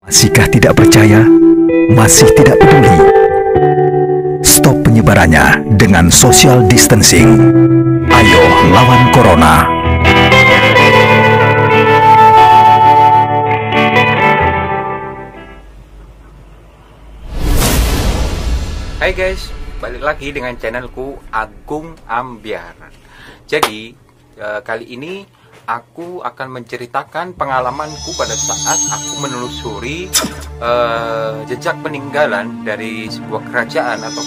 Masihkah tidak percaya? Masih tidak peduli? Stop penyebarannya dengan social distancing. Ayo lawan Corona. Hai guys, balik lagi dengan channelku Agung Ambyar. Jadi kali ini aku akan menceritakan pengalamanku pada saat aku menelusuri jejak peninggalan dari sebuah kerajaan atau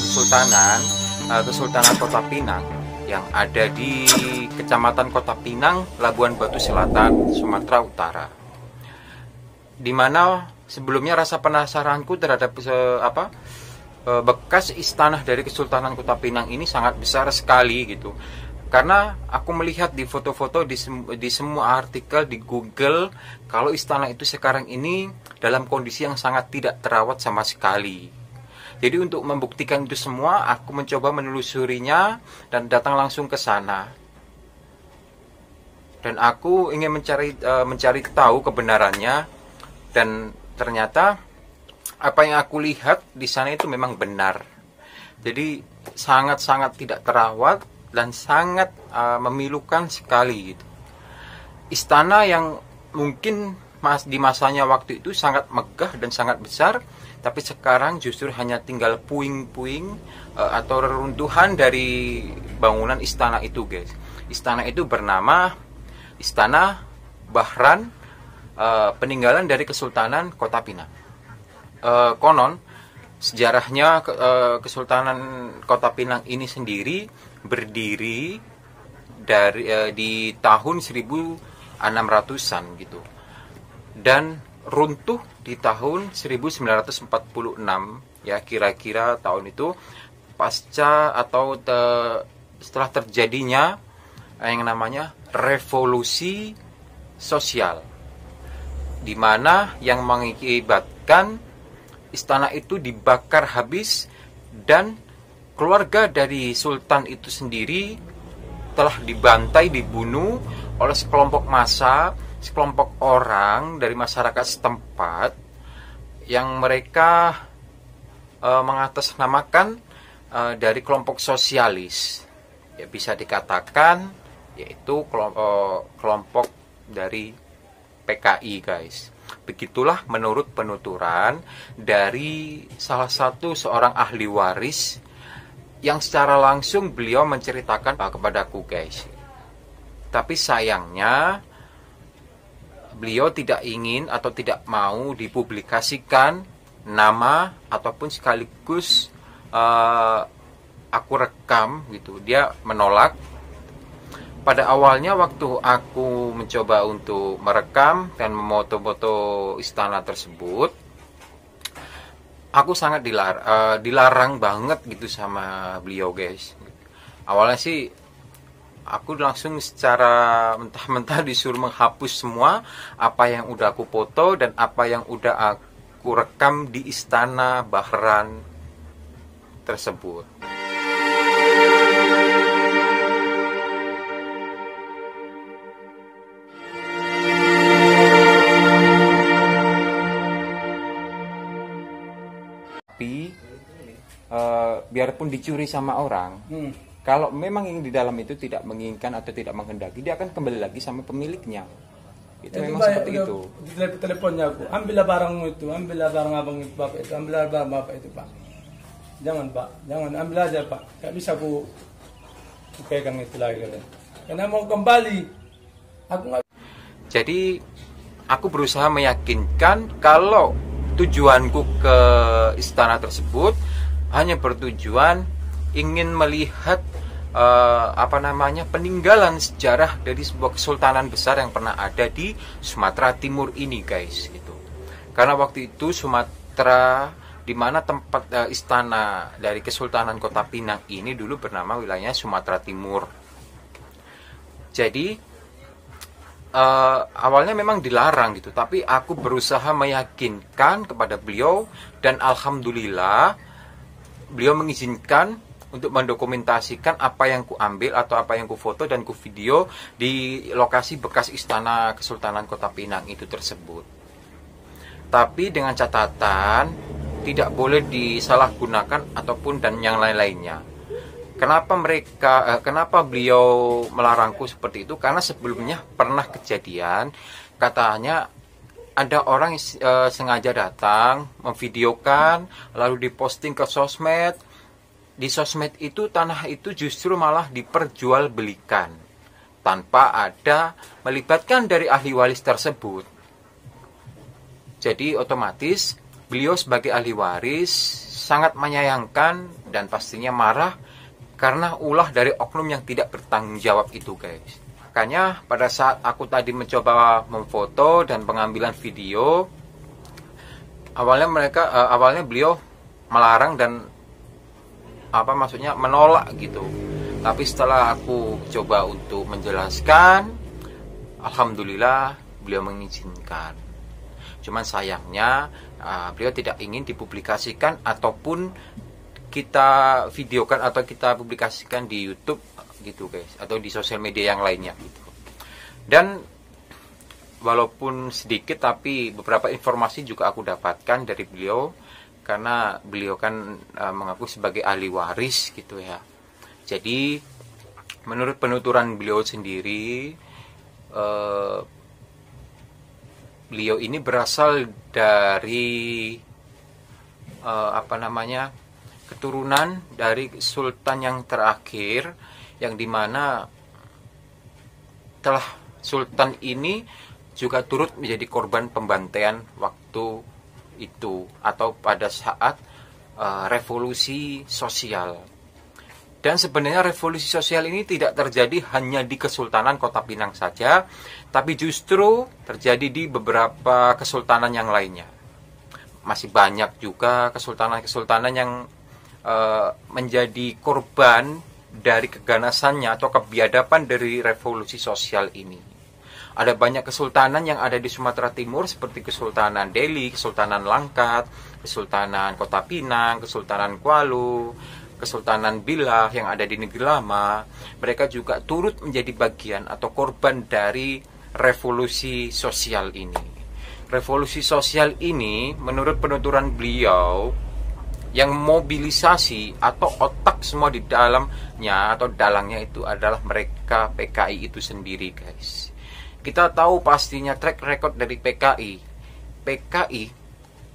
Kesultanan Kota Pinang yang ada di Kecamatan Kota Pinang, Labuan Batu Selatan, Sumatera Utara. Dimana sebelumnya rasa penasaranku terhadap bekas istana dari Kesultanan Kota Pinang ini sangat besar sekali gitu. Karena aku melihat di foto-foto di semua artikel di Google kalau istana itu sekarang ini dalam kondisi yang sangat tidak terawat sama sekali. Jadi untuk membuktikan itu semua, aku mencoba menelusurinya dan datang langsung ke sana. Dan aku ingin mencari tahu kebenarannya, dan ternyata apa yang aku lihat di sana itu memang benar. Jadi sangat-sangat tidak terawat dan sangat memilukan sekali gitu. Istana yang mungkin di masanya waktu itu sangat megah dan sangat besar, tapi sekarang justru hanya tinggal puing-puing atau reruntuhan dari bangunan istana itu, guys. Istana itu bernama Istana Bahran, peninggalan dari Kesultanan Kota Pinang. Konon sejarahnya Kesultanan Kota Pinang ini sendiri berdiri di tahun 1600-an gitu, dan runtuh di tahun 1946 ya, kira-kira tahun itu pasca atau setelah terjadinya yang namanya revolusi sosial, di mana yang mengakibatkan istana itu dibakar habis dan keluarga dari sultan itu sendiri telah dibantai, dibunuh oleh sekelompok massa, sekelompok orang dari masyarakat setempat yang mereka mengatasnamakan dari kelompok sosialis. Ya, bisa dikatakan yaitu kelompok dari PKI, guys. Begitulah menurut penuturan dari salah satu seorang ahli waris yang secara langsung beliau menceritakan kepadaku, guys. Tapi sayangnya beliau tidak ingin atau tidak mau dipublikasikan nama ataupun sekaligus aku rekam gitu. Dia menolak. Pada awalnya waktu aku mencoba untuk merekam dan memoto-moto istana tersebut, aku sangat dilarang banget gitu sama beliau, guys. Awalnya sih aku langsung secara mentah-mentah disuruh menghapus semua apa yang udah aku foto dan apa yang udah aku rekam di Istana Bahran tersebut. Tapi biarpun dicuri sama orang, kalau memang yang di dalam itu tidak menginginkan atau tidak menghendaki, dia akan kembali lagi sama pemiliknya. Itu memang seperti itu. Di teleponnya aku, ambillah barang itu, ambillah barang abang itu, bapak itu, ambillah barang bapak itu, pak. Jangan, pak, jangan, ambil aja, pak. Gak bisa aku pegang itu lagi, karena mau kembali. Aku gak... Jadi aku berusaha meyakinkan kalau tujuanku ke istana tersebut hanya bertujuan ingin melihat peninggalan sejarah dari sebuah kesultanan besar yang pernah ada di Sumatera Timur ini, guys, gitu. Karena waktu itu Sumatera, di mana tempat istana dari Kesultanan Kota Pinang ini dulu bernama wilayahnya Sumatera Timur. Jadi awalnya memang dilarang gitu, tapi aku berusaha meyakinkan kepada beliau dan alhamdulillah beliau mengizinkan untuk mendokumentasikan apa yang ku ambil atau apa yang ku foto dan ku video di lokasi bekas istana Kesultanan Kota Pinang itu tersebut. tapi dengan catatan tidak boleh disalahgunakan ataupun dan yang lain-lainnya. Kenapa beliau melarangku seperti itu? Karena sebelumnya pernah kejadian, katanya ada orang sengaja datang memvideokan lalu diposting ke sosmed. Di sosmed itu tanah itu justru malah diperjualbelikan tanpa ada melibatkan dari ahli waris tersebut. Jadi otomatis beliau sebagai ahli waris sangat menyayangkan dan pastinya marah karena ulah dari oknum yang tidak bertanggung jawab itu, guys. Makanya pada saat aku tadi mencoba memfoto dan pengambilan video, awalnya beliau melarang dan menolak gitu. Tapi setelah aku coba untuk menjelaskan, alhamdulillah beliau mengizinkan. Cuman sayangnya beliau tidak ingin dipublikasikan ataupun kita videokan atau kita publikasikan di YouTube gitu, guys, atau di sosial media yang lainnya gitu. Dan walaupun sedikit tapi beberapa informasi juga aku dapatkan dari beliau karena beliau kan mengaku sebagai ahli waris gitu ya. Jadi menurut penuturan beliau sendiri, beliau ini berasal dari keturunan dari sultan yang terakhir, yang dimana telah sultan ini juga turut menjadi korban pembantaian waktu itu atau pada saat revolusi sosial. Dan sebenarnya revolusi sosial ini tidak terjadi hanya di Kesultanan Kota Pinang saja, tapi justru terjadi di beberapa kesultanan yang lainnya. Masih banyak juga kesultanan-kesultanan yang menjadi korban dari keganasannya atau kebiadaban dari revolusi sosial ini. Ada banyak kesultanan yang ada di Sumatera Timur seperti Kesultanan Deli, Kesultanan Langkat, Kesultanan Kota Pinang, Kesultanan Kuala, Kesultanan Bilah yang ada di Negeri Lama. Mereka juga turut menjadi bagian atau korban dari revolusi sosial ini. Revolusi sosial ini menurut penuturan beliau yang mobilisasi atau otak semua di dalamnya atau dalangnya itu adalah mereka PKI itu sendiri, guys. Kita tahu pastinya track record dari PKI. PKI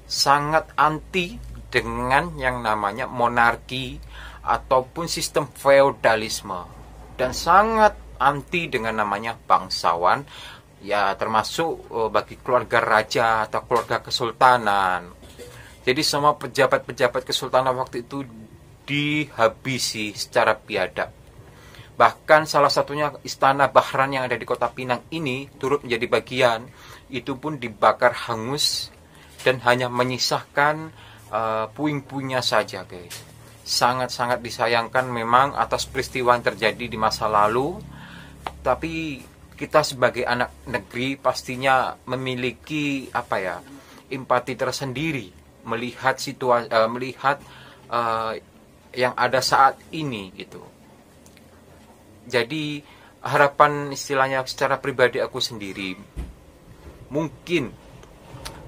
sangat anti dengan yang namanya monarki ataupun sistem feodalisme dan sangat anti dengan namanya bangsawan, ya termasuk bagi keluarga raja atau keluarga kesultanan. Jadi semua pejabat-pejabat kesultanan waktu itu dihabisi secara biadab. Bahkan salah satunya Istana Bahran yang ada di Kota Pinang ini turut menjadi bagian. Itu pun dibakar hangus dan hanya menyisahkan puing-puingnya saja, guys. Sangat-sangat disayangkan memang atas peristiwa yang terjadi di masa lalu. Tapi kita sebagai anak negeri pastinya memiliki empati tersendiri melihat situasi, yang ada saat ini gitu. Jadi harapan istilahnya secara pribadi aku sendiri, mungkin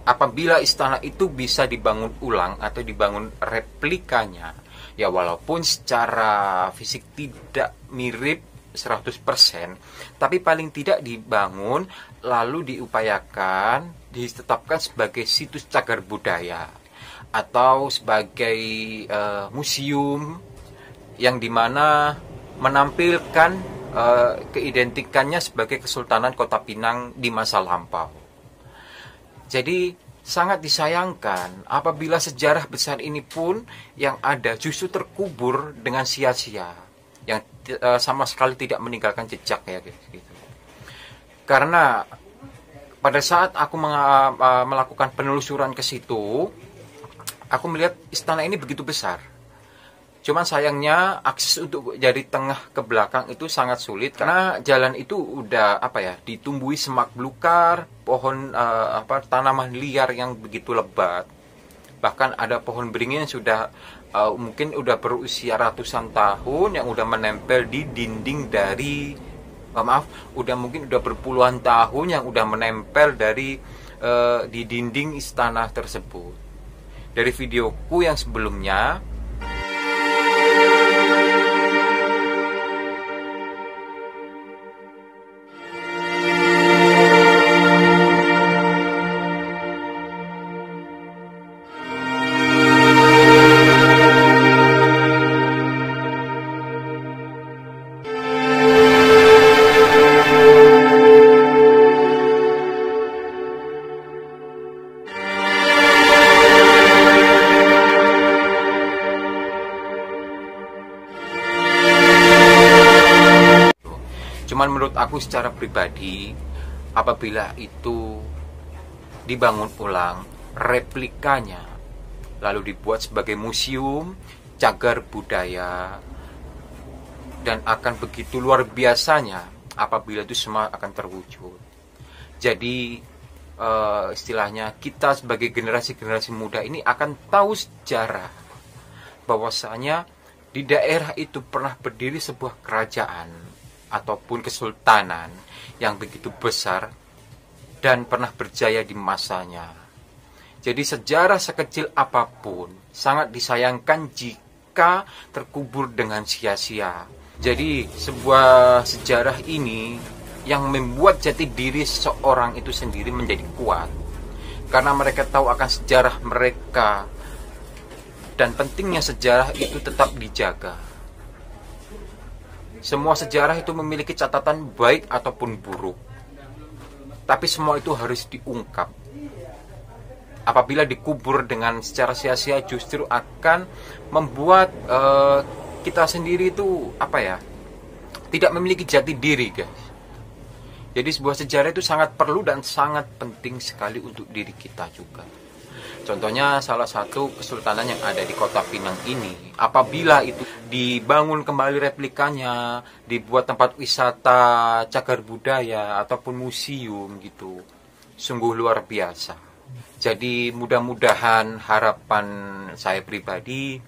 apabila istana itu bisa dibangun ulang atau dibangun replikanya, ya walaupun secara fisik tidak mirip 100%, tapi paling tidak dibangun lalu diupayakan ditetapkan sebagai situs cagar budaya atau sebagai museum yang dimana menampilkan keidentikannya sebagai Kesultanan Kota Pinang di masa lampau. Jadi sangat disayangkan apabila sejarah besar ini pun yang ada justru terkubur dengan sia-sia, yang sama sekali tidak meninggalkan jejak ya gitu. Karena pada saat aku melakukan penelusuran ke situ, aku melihat istana ini begitu besar. Cuman sayangnya akses untuk dari tengah ke belakang itu sangat sulit karena jalan itu udah ditumbuhi semak belukar, pohon tanaman liar yang begitu lebat. Bahkan ada pohon beringin yang sudah mungkin udah berusia ratusan tahun yang udah menempel di dinding dari udah berpuluhan tahun yang udah menempel dari di dinding istana tersebut. Dari videoku yang sebelumnya, cuman menurut aku secara pribadi, apabila itu dibangun ulang replikanya, lalu dibuat sebagai museum cagar budaya, dan akan begitu luar biasanya apabila itu semua akan terwujud. Jadi istilahnya kita sebagai generasi-generasi muda ini akan tahu sejarah bahwasanya di daerah itu pernah berdiri sebuah kerajaan ataupun kesultanan yang begitu besar dan pernah berjaya di masanya. Jadi sejarah sekecil apapun sangat disayangkan jika terkubur dengan sia-sia. Jadi sebuah sejarah ini yang membuat jati diri seseorang itu sendiri menjadi kuat, karena mereka tahu akan sejarah mereka, dan pentingnya sejarah itu tetap dijaga. Semua sejarah itu memiliki catatan baik ataupun buruk, tapi semua itu harus diungkap. Apabila dikubur dengan secara sia-sia, justru akan membuat kita sendiri itu tidak memiliki jati diri, guys. Jadi sebuah sejarah itu sangat perlu dan sangat penting sekali untuk diri kita juga. Contohnya salah satu kesultanan yang ada di Kota Pinang ini, apabila itu dibangun kembali replikanya, dibuat tempat wisata cagar budaya ataupun museum gitu, sungguh luar biasa. Jadi mudah-mudahan harapan saya pribadi,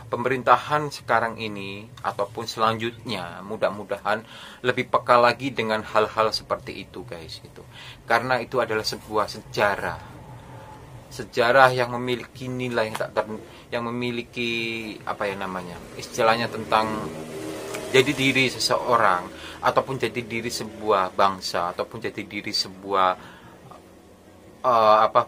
pemerintahan sekarang ini ataupun selanjutnya mudah-mudahan lebih peka lagi dengan hal-hal seperti itu, guys, gitu. Karena itu adalah sebuah sejarah yang memiliki nilai yang memiliki istilahnya tentang jadi diri seseorang ataupun jadi diri sebuah bangsa ataupun jadi diri sebuah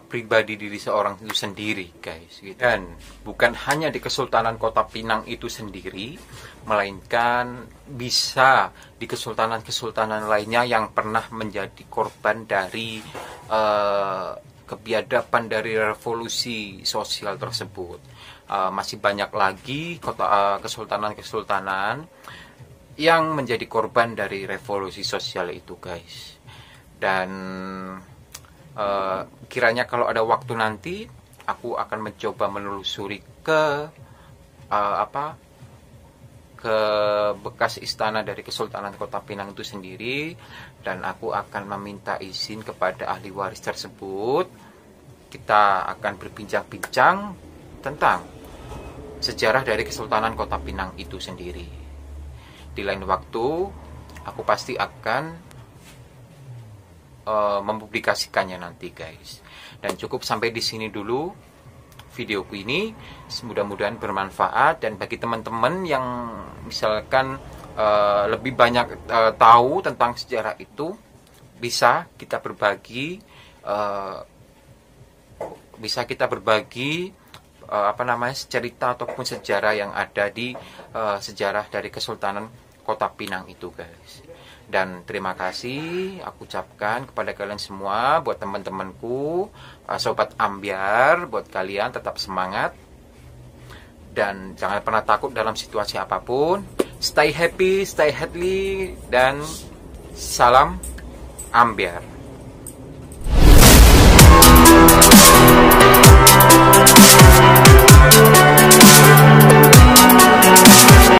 pribadi diri seorang itu sendiri, guys. Dan bukan hanya di Kesultanan Kota Pinang itu sendiri, melainkan bisa di kesultanan-kesultanan lainnya yang pernah menjadi korban dari kebiadaban dari revolusi sosial tersebut. Masih banyak lagi kesultanan-kesultanan yang menjadi korban dari revolusi sosial itu, guys. Dan kiranya kalau ada waktu nanti aku akan mencoba menelusuri ke bekas istana dari Kesultanan Kota Pinang itu sendiri, dan aku akan meminta izin kepada ahli waris tersebut. Kita akan berbincang-bincang tentang sejarah dari Kesultanan Kota Pinang itu sendiri. Di lain waktu aku pasti akan mempublikasikannya nanti, guys. Dan cukup sampai di sini dulu videoku ini. Mudah-mudahan bermanfaat, dan bagi teman-teman yang misalkan lebih banyak tahu tentang sejarah itu, bisa kita berbagi cerita ataupun sejarah yang ada di sejarah dari Kesultanan Kota Pinang itu, guys. Dan terima kasih aku ucapkan kepada kalian semua, buat teman-temanku, sobat ambiar, buat kalian tetap semangat dan jangan pernah takut dalam situasi apapun. Stay happy, stay healthy, dan salam ambiar.